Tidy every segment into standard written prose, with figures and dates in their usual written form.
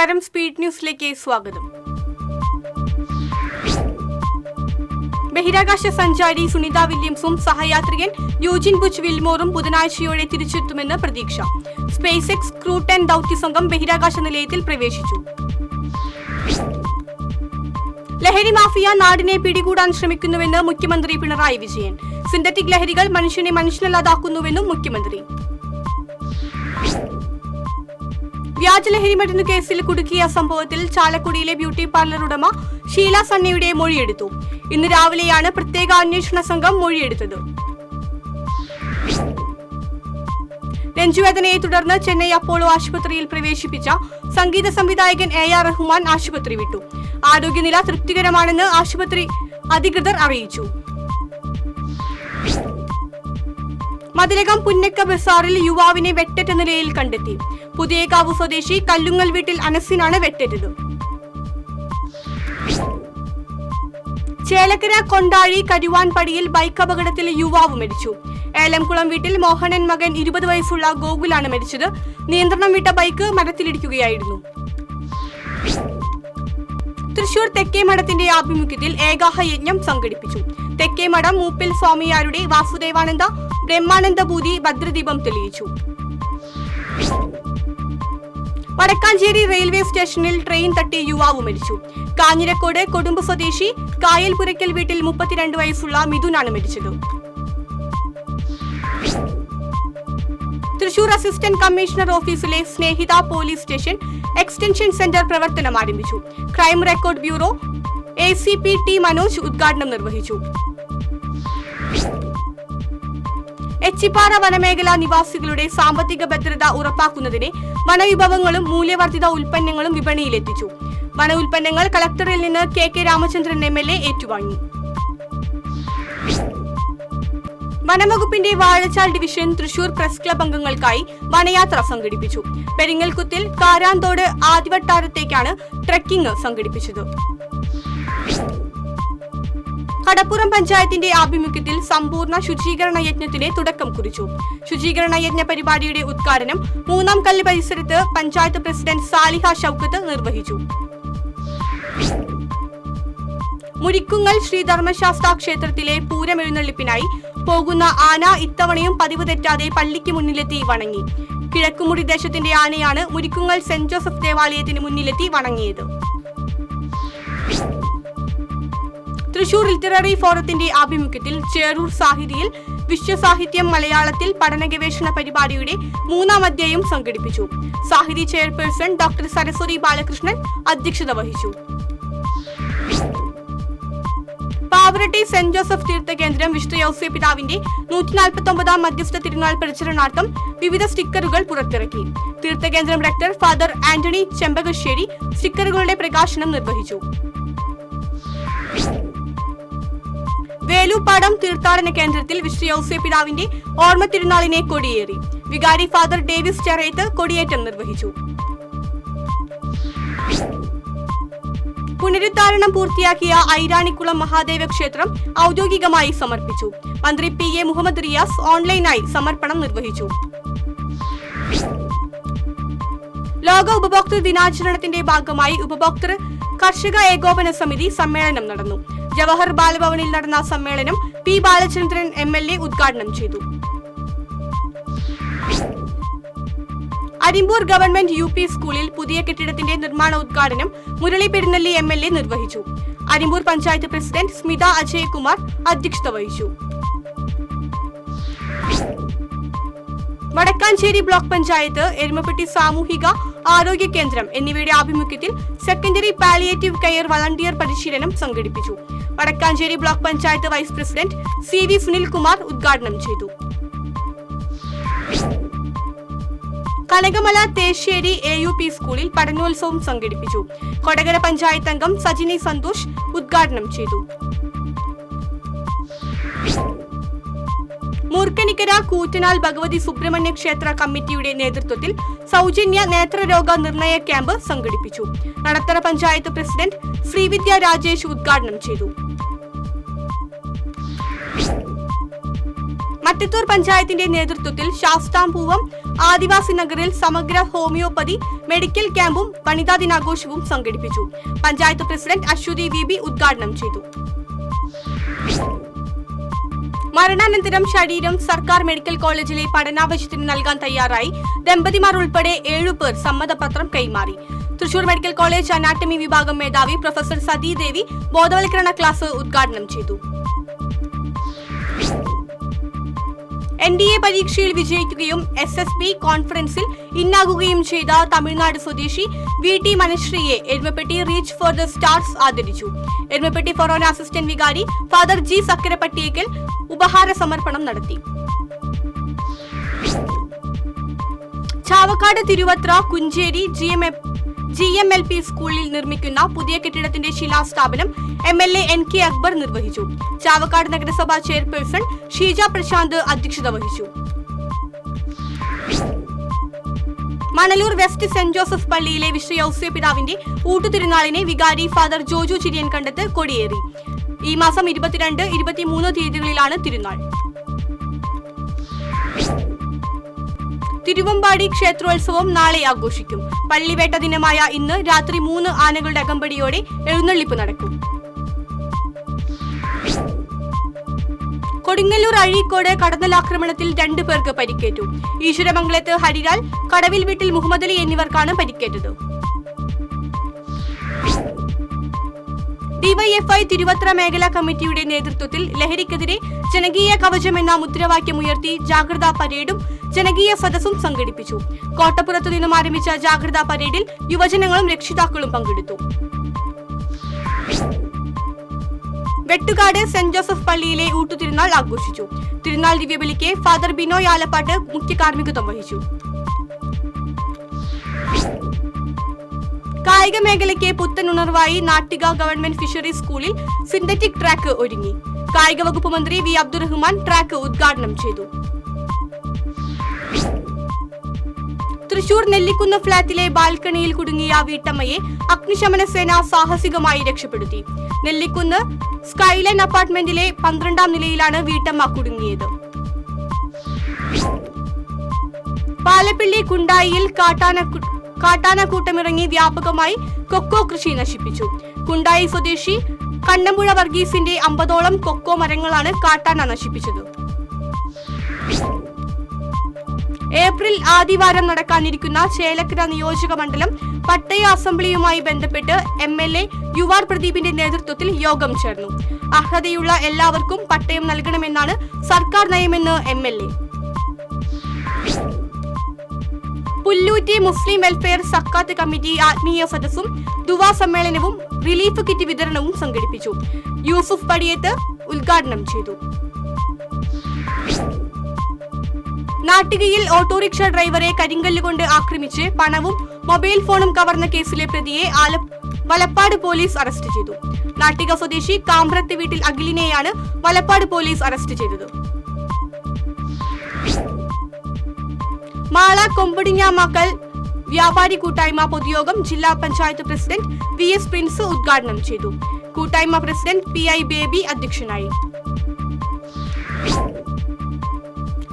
നമസ്കാരം, സ്പീഡ് ന്യൂസിലേക്ക് സ്വാഗതം. ബഹിരാകാശ സഞ്ചാരി സുനിത വില്യംസും സഹയാത്രികൻ യൂജിൻ ബുച്ച് വിൽമോറും ബുധനാഴ്ചയോടെ തിരിച്ചെത്തുമെന്ന് പ്രതീക്ഷ. സ്പേസ് എക്സ് ക്രൂ 10 ദൗത്യ സംഘം ബഹിരാകാശ നിലയത്തിൽ പ്രവേശിച്ചു. ലഹരി മാഫിയ നാടിനെ പിടികൂടാൻ ശ്രമിക്കുന്നുവെന്ന് മുഖ്യമന്ത്രി പിണറായി വിജയൻ. സിന്തറ്റിക് ലഹരികൾ മനുഷ്യനെ മനുഷ്യനല്ലാതാക്കുന്നുവെന്നും മുഖ്യമന്ത്രി. വ്യാജലഹരി മരുന്ന് കേസിൽ കുടുക്കിയ സംഭവത്തിൽ ചാലക്കുടിയിലെ ബ്യൂട്ടി പാർലർ ഉടമ ഷീല സണ്ണയുടെ മൊഴിയെടുത്തു. ഇന്ന് രാവിലെയാണ് പ്രത്യേക അന്വേഷണ സംഘം മൊഴിയെടുത്തത്. നെഞ്ചുവേദനയെ തുടർന്ന് ചെന്നൈ അപ്പോളോ ആശുപത്രിയിൽ പ്രവേശിപ്പിച്ച സംഗീത സംവിധായകൻ AR റഹ്മാൻ ആശുപത്രി വിട്ടു. ആരോഗ്യനില തൃപ്തികരമാണെന്ന് ആശുപത്രി അധികൃതർ അറിയിച്ചു. മതിലകം പുന്നക്ക ബസാറിൽ യുവാവിനെ വെട്ടേറ്റ നിലയിൽ കണ്ടെത്തി. പുതിയകാവ് സ്വദേശി കല്ലുങ്ങൽ വീട്ടിൽ അനസിനാണ് വെട്ടേറ്റത്. ചേലക്കര കൊണ്ടാഴി കരുവാൻപടിയിൽ ബൈക്ക് അപകടത്തിൽ യുവാവ് മരിച്ചു. ഏലംകുളം വീട്ടിൽ മോഹനൻ മകൻ 20 വയസ്സുള്ള ഗോകുലാണ് മരിച്ചത്. നിയന്ത്രണം വിട്ട ബൈക്ക് മരത്തിലിടിക്കുകയായിരുന്നു. തൃശൂർ തെക്കേമഠത്തിന്റെ ആഭിമുഖ്യത്തിൽ ഏകാഹ യജ്ഞം സംഘടിപ്പിച്ചു. തെക്കേമഠം മൂപ്പിൽ സ്വാമിയാരുടെ വാസുദേവാനന്ദ ബ്രഹ്മാനന്ദ ഭൂതി ഭദ്രദീപം തെളിയിച്ചു. വടക്കാഞ്ചേരി റെയിൽവേ സ്റ്റേഷനിൽ ട്രെയിൻ തട്ടി യുവാവ് മരിച്ചു. കാഞ്ഞിരക്കോട് കൊടുമ്പ് സ്വദേശി കായൽപുരയ്ക്കൽ വീട്ടിൽ 32 വയസ്സുള്ള മിഥുനാണ് മരിച്ചത്. തൃശൂർ അസിസ്റ്റന്റ് കമ്മീഷണർ ഓഫീസിലെ സ്നേഹിത പോലീസ് സ്റ്റേഷൻ എക്സ്റ്റൻഷൻ സെന്റർ പ്രവർത്തനം ആരംഭിച്ചു. Crime record bureau ACP T Manoj ഉദ്ഘാടനം നിർവഹിച്ചു. എച്ചിപ്പാറ വനമേഖല നിവാസികളുടെ സാമ്പത്തിക ഭദ്രത ഉറപ്പാക്കുന്നതിന് വനവിഭവങ്ങളും മൂല്യവർദ്ധിത ഉൽപ്പന്നങ്ങളും വിപണിയിലെത്തിച്ചു. വന ഉൽപ്പന്നങ്ങൾ കളക്ടറിൽ നിന്ന് KK രാമചന്ദ്രൻ MLA ഏറ്റുവാങ്ങി. വനംവകുപ്പിന്റെ Vazhachal division Thrissur press club അംഗങ്ങൾക്കായി വനയാത്ര സംഘടിപ്പിച്ചു. പെരിങ്ങൽകുത്തിൽ കാരാന്തോട് ആദിവട്ടാരത്തേക്കാണ് ട്രെക്കിംഗ് സംഘടിപ്പിച്ചത്. കടപ്പുറം പഞ്ചായത്തിന്റെ ആഭിമുഖ്യത്തിൽ സമ്പൂർണ്ണ ശുചീകരണ യജ്ഞത്തിന് തുടക്കം കുറിച്ചു. ശുചീകരണ യജ്ഞ പരിപാടിയുടെ ഉദ്ഘാടനം 3-ാം കല്ല് പരിസരത്ത് പഞ്ചായത്ത് പ്രസിഡന്റ് സാലിഹ ഷൌക്കത്ത് നിർവഹിച്ചു. മുരിക്കുങ്ങൽ ശ്രീധർമ്മശാസ്താ ക്ഷേത്രത്തിലെ പൂരമെഴുന്നള്ളിപ്പിനായി പോകുന്ന ആന ഇത്തവണയും പതിവ് തെറ്റാതെ പള്ളിക്ക് മുന്നിലെത്തി വണങ്ങി. കിഴക്കുമുടി ദേശത്തിന്റെ ആനയാണ് മുരിക്കുങ്ങൽ സെന്റ് ജോസഫ് ദേവാലയത്തിന് മുന്നിലെത്തി വണങ്ങിയത്. തൃശൂർ ലിറ്റററി ഫോറത്തിന്റെ ആഭിമുഖ്യത്തിൽ ചേറൂർ സാഹിതിയിൽ വിശ്വസാഹിത്യം മലയാളത്തിൽ പഠന ഗവേഷണ പരിപാടിയുടെ 3-ാം അധ്യായം സംഘടിപ്പിച്ചു. സാഹിതി ചെയർപേഴ്സൺ ഡോക്ടർ സരസ്വതി ബാലകൃഷ്ണൻ അധ്യക്ഷത വഹിച്ചു. പാവറട്ടി സെന്റ് ജോസഫ് തീർത്ഥകേന്ദ്രം വിശുദ്ധ യൗസേപ്പ് പിതാവിന്റെ 149-ാം മധ്യസ്ഥ തിരുനാൾ പ്രചരണാർത്ഥം വിവിധ സ്റ്റിക്കറുകൾ പുറത്തിറക്കി. തീർത്ഥകേന്ദ്രം റെക്ടർ ഫാദർ ആന്റണി ചെമ്പകശ്ശേരി സ്റ്റിക്കറുകളുടെ പ്രകാശനം നിർവഹിച്ചു. വേലൂപ്പാടം തീർത്ഥാടന കേന്ദ്രത്തിൽ വിശുദ്ധ യൗസേപ്പ് പിതാവിന്റെ ഓർമ്മ തിരുനാളിനെ കൊടിയേറി. വികാരി ഫാദർ ഡേവിസ് ചെറയത്ത് കൊടിയേറ്റം നിർവഹിച്ചു. പുനരുദ്ധാരണം പൂർത്തിയാക്കിയ ഐരാണിക്കുളം മഹാദേവ ക്ഷേത്രം ഔദ്യോഗികമായി സമർപ്പിച്ചു. മന്ത്രി PA മുഹമ്മദ് റിയാസ് ഓൺലൈനായി സമർപ്പണം നിർവഹിച്ചു. ലോക ഉപഭോക്തൃ ദിനാചരണത്തിന്റെ ഭാഗമായി ഉപഭോക്തൃ കർഷക ഏകോപന സമിതി സമ്മേളനം നടന്നു. ജവഹർ ബാലഭവനിൽ നടന്ന സമ്മേളനം P ബാലചന്ദ്രൻ MLA ഉദ്ഘാടനം ചെയ്തു. അരിമ്പൂർ ഗവൺമെന്റ് UP സ്കൂളിൽ പുതിയ കെട്ടിടത്തിന്റെ നിർമ്മാണ ഉദ്ഘാടനം മുരളി പെരുന്നല്ലി MLA നിർവഹിച്ചു. അരിമ്പൂർ പഞ്ചായത്ത് പ്രസിഡന്റ് സ്മിത അജയകുമാർ അധ്യക്ഷത വഹിച്ചു. വടക്കാഞ്ചേരി ബ്ലോക്ക് പഞ്ചായത്ത്, എരുമപ്പെട്ടി സാമൂഹിക ആരോഗ്യ കേന്ദ്രം എന്നിവയുടെ ആഭിമുഖ്യത്തിൽ സെക്കൻഡറി പാലിയേറ്റീവ് കെയർ വളണ്ടിയർ പരിശീലനം സംഘടിപ്പിച്ചു. Vadakkanchery block panchayat vice president CV Sunilkumar ഉദ്ഘാടനം ചെയ്തു. കനകമല തേശ്ശേരി AUP സ്കൂളിൽ പഠനോത്സവം സംഘടിപ്പിച്ചു. കൊടകര പഞ്ചായത്ത് അംഗം സജിനി സന്തോഷ് ഉദ്ഘാടനം ചെയ്തു. മൂർക്കനിക്കര കൂറ്റനാൽ ഭഗവതി സുബ്രഹ്മണ്യ ക്ഷേത്ര കമ്മിറ്റിയുടെ നേതൃത്വത്തിൽ സൗജന്യ നേത്രരോഗ നിർണയ ക്യാമ്പ് സംഘടിപ്പിച്ചു. നടത്തറ പഞ്ചായത്ത് പ്രസിഡന്റ് ശ്രീവിദ്യ രാജേഷ് ഉദ്ഘാടനം ചെയ്തു. മറ്റത്തൂർ പഞ്ചായത്തിന്റെ നേതൃത്വത്തിൽ ശാസ്താംപൂവം ആദിവാസി നഗറിൽ സമഗ്ര ഹോമിയോപ്പതി മെഡിക്കൽ ക്യാമ്പും വനിതാ ദിനാഘോഷവും സംഘടിപ്പിച്ചു. പഞ്ചായത്ത് പ്രസിഡന്റ് അശ്വതി വി ഉദ്ഘാടനം ചെയ്തു. മരണാനന്തരം ശരീരം സർക്കാർ മെഡിക്കൽ കോളേജിലെ പഠനാവശ്യത്തിന് നൽകാൻ തയ്യാറായി ദമ്പതിമാർ ഉൾപ്പെടെ 7 പേർ സമ്മതപത്രം കൈമാറി. തൃശൂർ മെഡിക്കൽ കോളേജ് അനാട്ടമി വിഭാഗം മേധാവി പ്രൊഫസർ സതീദേവി ബോധവൽക്കരണ ക്ലാസ് ഉദ്ഘാടനം ചെയ്തു. NDA പരീക്ഷയിൽ വിജയിക്കുകയും SSB കോൺഫറൻസിൽ ഇന്നാകുകയും ചെയ്ത തമിഴ്നാട് സ്വദേശി VT മനശ്രീയെ Erumapetty reach for the stars ആദരിച്ചു. എരുമപ്പെട്ടി ഫൊറോന അസിസ്റ്റന്റ് വികാരി ഫാദർ G സക്കരപ്പട്ടിയേക്കൽ ഉപഹാര സമർപ്പണം നടത്തി. ചാവക്കാട് തിരുവത്ര കുഞ്ചേരി GMLP സ്കൂളിൽ നിർമ്മിക്കുന്ന പുതിയ കെട്ടിടത്തിന്റെ ശിലാസ്ഥാപനം MLA NK അക്ബർ നിർവഹിച്ചു. ചാവക്കാട് നഗരസഭാ ചെയർപേഴ്സൺ ഷീജ പ്രശാന്ത് അധ്യക്ഷത വഹിച്ചു. മണലൂർ വെസ്റ്റ് സെന്റ് ജോസഫ് പള്ളിയിലെ വിശുദ്ധ ഔസേപ്പിതാവിന്റെ ഊട്ടുതിരുനാളിനെ വികാരി ഫാദർ ജോജു ചിരിയൻ കണ്ടത്ത് കൊടിയേറി. ഈ മാസം 22, 23 തീയതികളിലാണ് തിരുനാൾ. തിരുവമ്പാടി ക്ഷേത്രോത്സവം നാളെ ആഘോഷിക്കും. പള്ളിവേട്ട ദിനമായ ഇന്ന് രാത്രി 3 ആനകളുടെ അകമ്പടിയോടെ എഴുന്നള്ളിപ്പ് നടക്കും. കൊടുങ്ങല്ലൂർ അഴീക്കോട് കടന്നലാക്രമണത്തിൽ 2 പേർക്ക് പരിക്കേറ്റു. ഈശ്വരമംഗലത്ത് ഹരിലാൽ, കടവിൽ വീട്ടിൽ മുഹമ്മദ് അലി എന്നിവർക്കാണ് പരിക്കേറ്റത്. DYFI തിരുവത്ര മേഖലാ കമ്മിറ്റിയുടെ നേതൃത്വത്തിൽ ലഹരിക്കെതിരെ ജനകീയ കവചം എന്ന മുദ്രാവാക്യമുയർത്തി ജാഗ്രതാ പരേഡും ജനകീയ സദസ്സും സംഘടിപ്പിച്ചു. കോട്ടപ്പുറത്തു നിന്നും ആരംഭിച്ച ജാഗ്രതാ പരേഡിൽ യുവജനങ്ങളും രക്ഷിതാക്കളും പങ്കെടുത്തു. വെട്ടുകാട് സെന്റ് ജോസഫ് പള്ളിയിലെ ഊട്ടുതിരുനാൾ ആഘോഷിച്ചു. തിരുനാൾ ദിവ്യബലിക്ക് ഫാദർ ബിനോയ് ആലപ്പാട്ട് മുഖ്യ കാർമ്മികത്വം വഹിച്ചു. കായിക മേഖലയ്ക്ക് പുത്തൻ ഉണർവായി നാട്ടിക ഗവൺമെന്റ് ഫിഷറീസ് സ്കൂളിൽ സിന്തറ്റിക് ട്രാക്ക് ഒരുങ്ങി. കായിക വകുപ്പ് മന്ത്രി V അബ്ദുറഹ്മാൻ ട്രാക്ക് ഉദ്ഘാടനം ചെയ്തു. തൃശൂർ നെല്ലിക്കുന്ന് ഫ്ളാറ്റിലെ ബാൽക്കണിയിൽ കുടുങ്ങിയ വീട്ടമ്മയെ അഗ്നിശമന സേന സാഹസികമായി രക്ഷപ്പെടുത്തി. നെല്ലിക്കുന്ന് സ്കൈലൈൻ അപ്പാർട്ട്മെന്റിലെ 12ാം നിലയിലാണ് വീട്ടമ്മ കുടുങ്ങിയത്. പാലപ്പിള്ളി കുണ്ടായിയിൽ കാട്ടാനക്കൂട്ടമിറങ്ങി വ്യാപകമായി കൊക്കോ കൃഷി നശിപ്പിച്ചു. കുണ്ടായി സ്വദേശി കണ്ണമ്പുഴ വർഗീസിന്റെ 50ഓളം കൊക്കോ മരങ്ങളാണ് കാട്ടാന നശിപ്പിച്ചത്. ഏപ്രിൽ ആദ്യവാരം നടക്കാനിരിക്കുന്ന ചേലക്കര നിയോജക മണ്ഡലം പട്ടയ അസംബ്ലിയുമായി ബന്ധപ്പെട്ട് MLA UR പ്രദീപിന്റെ നേതൃത്വത്തിൽ യോഗം ചേർന്നു. അർഹതയുള്ള എല്ലാവർക്കും പട്ടയം നൽകണമെന്നാണ് സർക്കാർ നയമെന്ന് MLA. പുല്ലൂറ്റി മുസ്ലിം വെൽഫെയർ സക്കാത്ത് കമ്മിറ്റി ആത്മീയ സദസ്സും ദുവാ സമ്മേളനവും റിലീഫ് കിറ്റ് വിതരണവും സംഘടിപ്പിച്ചു. യൂസുഫ് പടിയത്ത് ഉദ്ഘാടനം ചെയ്തു. നാട്ടികയിൽ ഓട്ടോറിക്ഷ ഡ്രൈവറെ കരിങ്കല്ലുകൊണ്ട് ആക്രമിച്ച് പണവും മൊബൈൽ ഫോണും കവർന്ന കേസിലെ പ്രതിയെ വലപ്പാട് പോലീസ് അറസ്റ്റ് ചെയ്തു. നാട്ടിക സ്വദേശി കാമ്പ്രത്ത് വീട്ടിൽ അഖിലിനെയാണ് വലപ്പാട് പോലീസ് അറസ്റ്റ് ചെയ്തത്. മാള കൊമ്പടിഞ്ഞാമക്കൽ വ്യാപാരി കൂട്ടായ്മ പൊതുയോഗം ജില്ലാ പഞ്ചായത്ത് പ്രസിഡന്റ് VS പ്രിൻസ് ഉദ്ഘാടനം ചെയ്തു. കൂട്ടായ്മ പ്രസിഡന്റ് PI ബേബി അധ്യക്ഷനായി.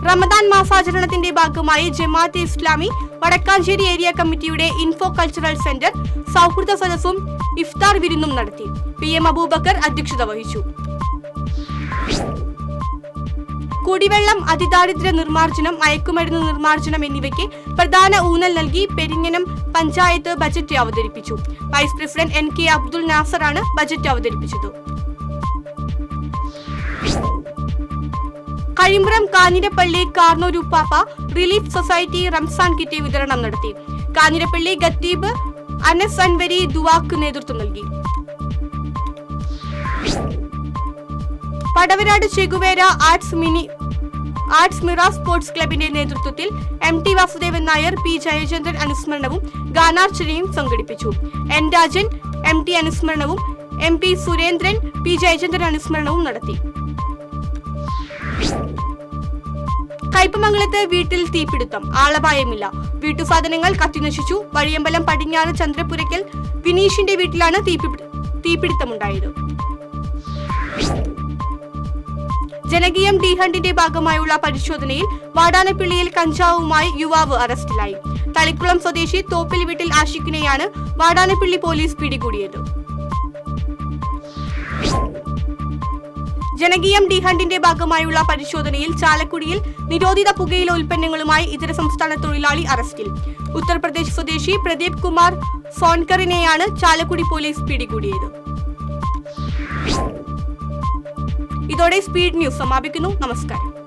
റമദാൻ മാസാചരണത്തിന്റെ ഭാഗമായി ജമാഅത്തെ ഇസ്ലാമി വടക്കാഞ്ചേരി ഏരിയ കമ്മിറ്റിയുടെ ഇൻഫോ കൾച്ചറൽ സെന്റർ സൗഹൃദ സദസ്സും ഇഫ്താർ വിരുന്നും നടത്തി. PM അബൂബക്കർ അധ്യക്ഷത വഹിച്ചു. കുടിവെള്ളം, അതിദാരിദ്ര്യ നിർമ്മാർജ്ജനം, മയക്കുമരുന്ന് നിർമ്മാർജ്ജനം എന്നിവയ്ക്ക് പ്രധാന ഊന്നൽ നൽകി പെരിങ്ങനം പഞ്ചായത്ത് ബജറ്റ് അവതരിപ്പിച്ചു. വൈസ് പ്രസിഡന്റ് NK അബ്ദുൽ നാസറാണ് ബജറ്റ് അവതരിപ്പിച്ചത്. Kazhimbram Kanjirappally Karnnooruppappa relief society Ramzan kit വിതരണം നടത്തി. കാഞ്ഞിരപ്പള്ളി ഖത്തീബ് അനസ് അൻവരി ദുവാക്ക് നേതൃത്വം നൽകി. പടവരാട് ചെഗുവേര ആർട്സ് മിറ സ്പോർട്സ് ക്ലബിന്റെ നേതൃത്വത്തിൽ MT വാസുദേവൻ നായർ, P ജയചന്ദ്രൻ അനുസ്മരണവും ഗാനാർച്ചനയും സംഘടിപ്പിച്ചു. N Rajan MT അനുസ്മരണവും MP Surendran P Jayachandran അനുസ്മരണവും നടത്തി. കയ്പമംഗലത്ത് വീട്ടിൽ തീപിടുത്തം, ആളപായമില്ല. വീട്ടുസാധനങ്ങൾ കത്തിനശിച്ചു. വഴിയമ്പലം പടിഞ്ഞാറ് ചന്ദ്രപുരയ്ക്കൽ വിനീഷിന്റെ വീട്ടിലാണ് തീപിടുത്തമുണ്ടായത്. ജനകീയം ഡി ഹണ്ടിന്റെ ഭാഗമായുള്ള പരിശോധനയിൽ വാടാനപ്പള്ളിയിൽ കഞ്ചാവുമായി യുവാവ് അറസ്റ്റിലായി. തളിക്കുളം സ്വദേശി തോപ്പിൽ വീട്ടിൽ ആഷിഖിനെയാണ് വാടാനപ്പള്ളി പോലീസ് പിടികൂടിയത്. ജനകീയം ഡി ഹണ്ടിന്റെ ഭാഗമായുള്ള പരിശോധനയിൽ ചാലക്കുടിയിൽ നിരോധിത പുകയില ഉൽപ്പന്നങ്ങളുമായി ഇതര സംസ്ഥാന തൊഴിലാളി അറസ്റ്റിൽ. ഉത്തർപ്രദേശ് സ്വദേശി പ്രദീപ് കുമാർ സോൺകറിനെയാണ് ചാലക്കുടി പോലീസ് പിടികൂടിയത്. ഇതോടെ സ്പീഡ് ന്യൂസ് സമാപിക്കുന്നു. നമസ്കാരം.